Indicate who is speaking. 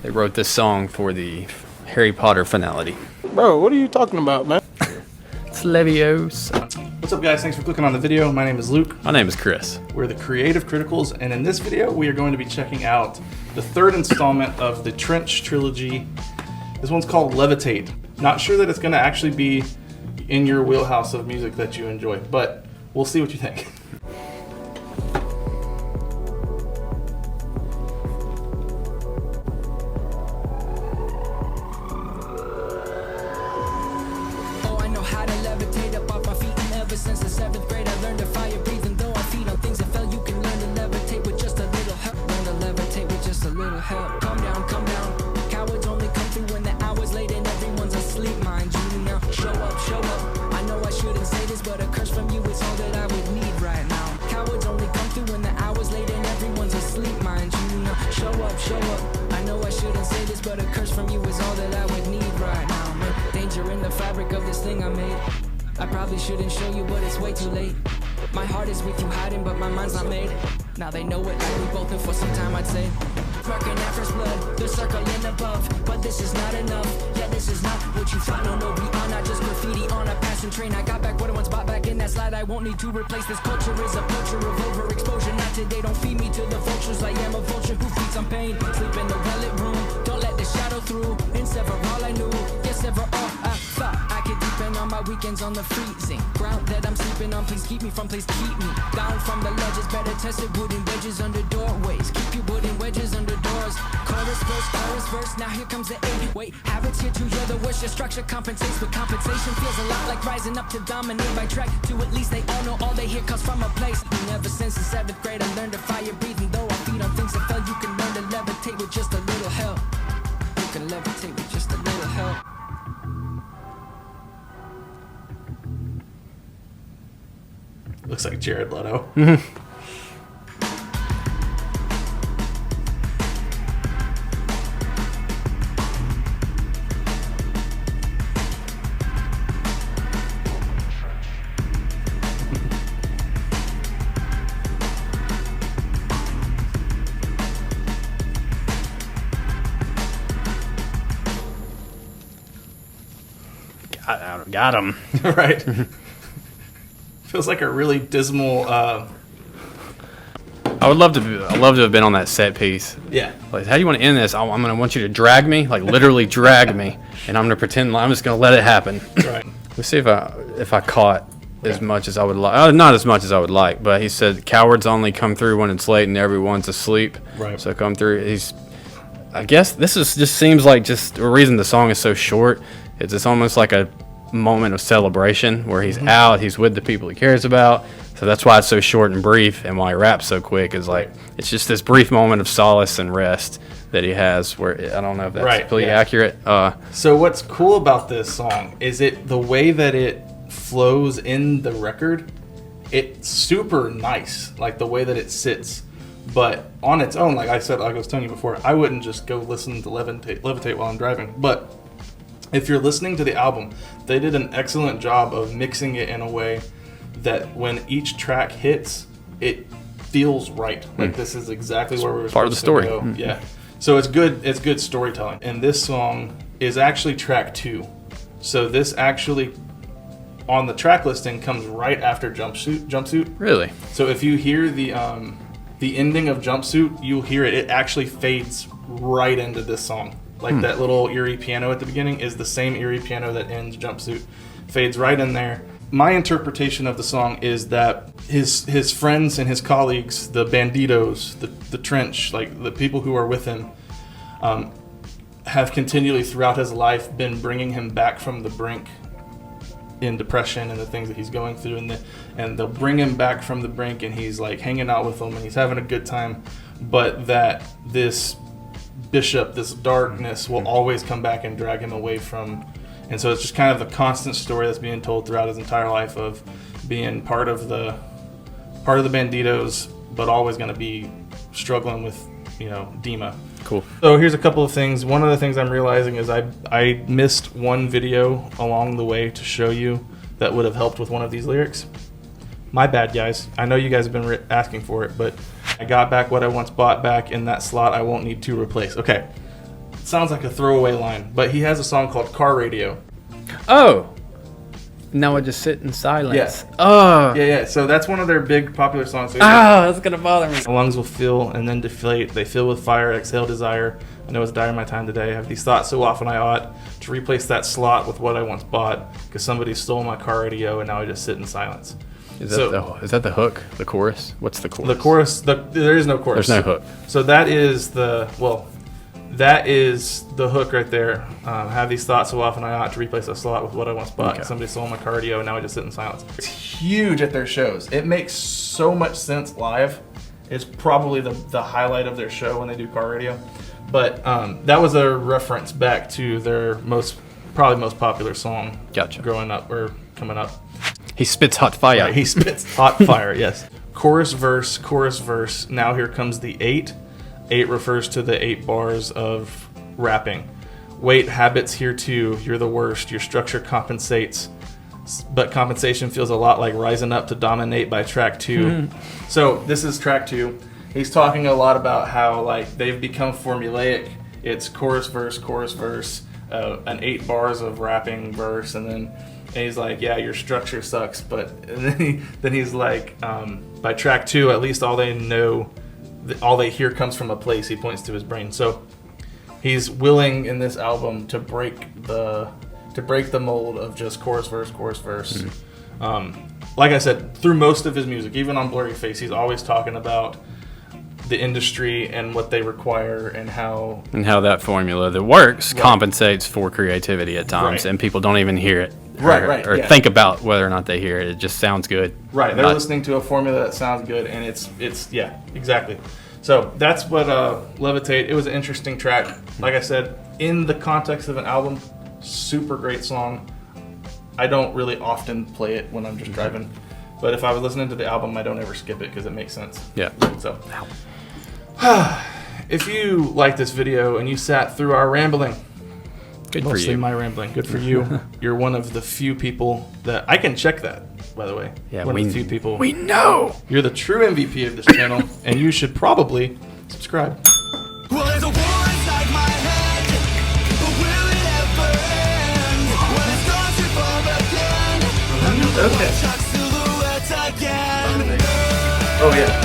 Speaker 1: They wrote this song for the Harry Potter finale.
Speaker 2: Bro, what are you talking about, man?
Speaker 1: It's Leviosa.
Speaker 3: What's up, guys? Thanks for clicking on the video. My name is Luke.
Speaker 1: My name is Chris.
Speaker 3: We're the Creative Criticals, and in this video, we are going to be checking out the third installment of the Trench trilogy. This one's called Levitate. Not sure that it's going to actually be in your wheelhouse of music that you enjoy, but we'll see what you think.
Speaker 4: Since the 7th grade, I learned to fire breathing. Though I feed on things that fell, you can learn to levitate with just a little help. Learn to levitate with just a little help. Calm down, calm down. Cowards only come through when the hour's late and everyone's asleep, mind you. Now show up, show up. I know I shouldn't say this, but a curse from you is all that I would need right now. Cowards only come through when the hour's late and everyone's asleep, mind you. Now show up, show up. I know I shouldn't say this, but a curse from you is all that I would need right now. Man, danger in the fabric of this thing I made. I probably shouldn't show you, but it's way too late. My heart is with you hiding, but my mind's not made. Now they know it like we both been for some time, I'd say. Marking that first blood, the circling above. But this is not enough, yeah, this is not what you thought. No, we are not just graffiti on a passing train. I got back what I once bought back in that slide. I won't need to replace this culture is a culture of overexposure. Not today, don't feed me to the vultures. I am a vulture who feeds on pain. Sleep in the well-lit room, don't let the shadow through. In several I knew, yes, several I thought I could deepen on my weekends on the freezing ground that I'm sleeping on. Please keep me from, please keep me down from the ledges. Better tested wooden wedges under doorways. Keep your wooden wedges under doors. Chorus verse, now here comes the 8-8 habits here to hear the worst. Your structure compensates, but compensation feels a lot like rising up to dominate by track. To at least they all know all they hear comes from a place. Never since the 7th grade I learned to fire breathing. Though I feed on things that fell, you can learn to levitate with just a little help. You can levitate with just a little help.
Speaker 3: Looks like Jared Leto.
Speaker 1: Got him.
Speaker 3: Right. Feels like a really dismal.
Speaker 1: I would love to have been on that set piece.
Speaker 3: Yeah.
Speaker 1: Like, how do you want to end this? I'm gonna want you to drag me, like literally drag me, and I'm gonna pretend I'm just gonna let it happen.
Speaker 3: Right.
Speaker 1: Let's see if I caught as much as I would like. Not as much as I would like, but he said cowards only come through when it's late and everyone's asleep.
Speaker 3: Right.
Speaker 1: So come through. I guess this just seems like just the reason the song is so short. It's almost like a moment of celebration where he's out, he's with the people he cares about. So that's why it's so short and brief, and why he raps so quick is like it's just this brief moment of solace and rest that he has. Where I don't know if that's completely accurate.
Speaker 3: So what's cool about this song is the way that it flows in the record. It's super nice, like the way that it sits. But on its own, like I was telling you before, I wouldn't just go listen to Levitate while I'm driving. But if you're listening to the album, they did an excellent job of mixing it in a way that when each track hits, it feels right. Like this is exactly where we were
Speaker 1: part of the
Speaker 3: supposed
Speaker 1: story.
Speaker 3: to go. Yeah. So it's good storytelling. And this song is actually track 2. So this actually on the track listing comes right after Jumpsuit.
Speaker 1: Really?
Speaker 3: So if you hear the ending of Jumpsuit, you'll hear it. It actually fades right into this song. Like that little eerie piano at the beginning is the same eerie piano that ends Jumpsuit. Fades right in there. My interpretation of the song is that his friends and his colleagues, the banditos, the trench, like the people who are with him, have continually throughout his life been bringing him back from the brink in depression and the things that he's going through, and they'll bring him back from the brink, and he's like hanging out with them and he's having a good time, but that this bishop, this darkness will always come back and drag him away from. And so it's just kind of the constant story that's being told throughout his entire life of being part of the banditos, but always going to be struggling with, Dima.
Speaker 1: Cool.
Speaker 3: So here's a couple of things. One of the things I'm realizing is I missed one video along the way to show you that would have helped with one of these lyrics. My bad, guys. I know you guys have been asking for it, but I got back what I once bought back in that slot I won't need to replace. Okay. sounds like a throwaway line, but he has a song called Car Radio.
Speaker 1: Oh. Now I just sit in silence.
Speaker 3: Yes.
Speaker 1: Oh.
Speaker 3: Yeah. So that's one of their big popular songs. So
Speaker 1: That's gonna bother me.
Speaker 3: my lungs will fill and then deflate. They fill with fire, exhale desire. I know it's dire my time today. I have these thoughts so often I ought to replace that slot with what I once bought because somebody stole my car radio and now I just sit in silence.
Speaker 1: Is that the hook? The chorus? What's the chorus?
Speaker 3: The chorus, there is no chorus.
Speaker 1: There's no hook.
Speaker 3: So that is the hook right there. Have these thoughts so often I ought to replace a slot with what I once bought.
Speaker 1: Okay.
Speaker 3: Somebody stole my cardio and now I just sit in silence. It's huge at their shows. It makes so much sense live. It's probably the highlight of their show when they do car radio. But that was a reference back to their probably most popular song.
Speaker 1: Gotcha.
Speaker 3: Growing up or coming up.
Speaker 1: He spits hot fire.
Speaker 3: Right, he spits hot fire, yes. Chorus, verse. Now here comes the 8. 8 refers to the 8 bars of rapping. Wait, habits here too. You're the worst. Your structure compensates. But compensation feels a lot like rising up to dominate by track 2. So this is track 2. He's talking a lot about how like they've become formulaic. It's chorus, verse, an 8 bars of rapping verse, and he's like, yeah, your structure sucks. But and then he's like, by track 2, at least all they know, all they hear comes from a place. He points to his brain. So he's willing in this album to break the mold of just chorus, verse. Like I said, through most of his music, even on Blurry Face, he's always talking about the industry and what they require and how
Speaker 1: that formula that works compensates for creativity at times,
Speaker 3: Right.
Speaker 1: and people don't even hear it. Or
Speaker 3: yeah.
Speaker 1: think about whether or not they hear it. It just sounds good.
Speaker 3: Right, they're listening to a formula that sounds good, and it's yeah, exactly. So that's what Levitate. It was an interesting track. Like I said, in the context of an album, super great song. I don't really often play it when I'm just driving, but if I was listening to the album, I don't ever skip it because it makes sense.
Speaker 1: Yeah.
Speaker 3: So, if you like this video and you sat through our rambling,
Speaker 1: Good for
Speaker 3: mostly
Speaker 1: you.
Speaker 3: my rambling, good for you. You're one of the few people that I can check that. By the way,
Speaker 1: Yeah,
Speaker 3: one of the few people.
Speaker 1: We know.
Speaker 3: You're the true MVP of this channel, and you should probably subscribe.
Speaker 5: Well, there's a war inside my head, but will it ever end? When it starts to form again, I know the
Speaker 3: Okay.
Speaker 5: silhouette again.
Speaker 3: Oh yeah.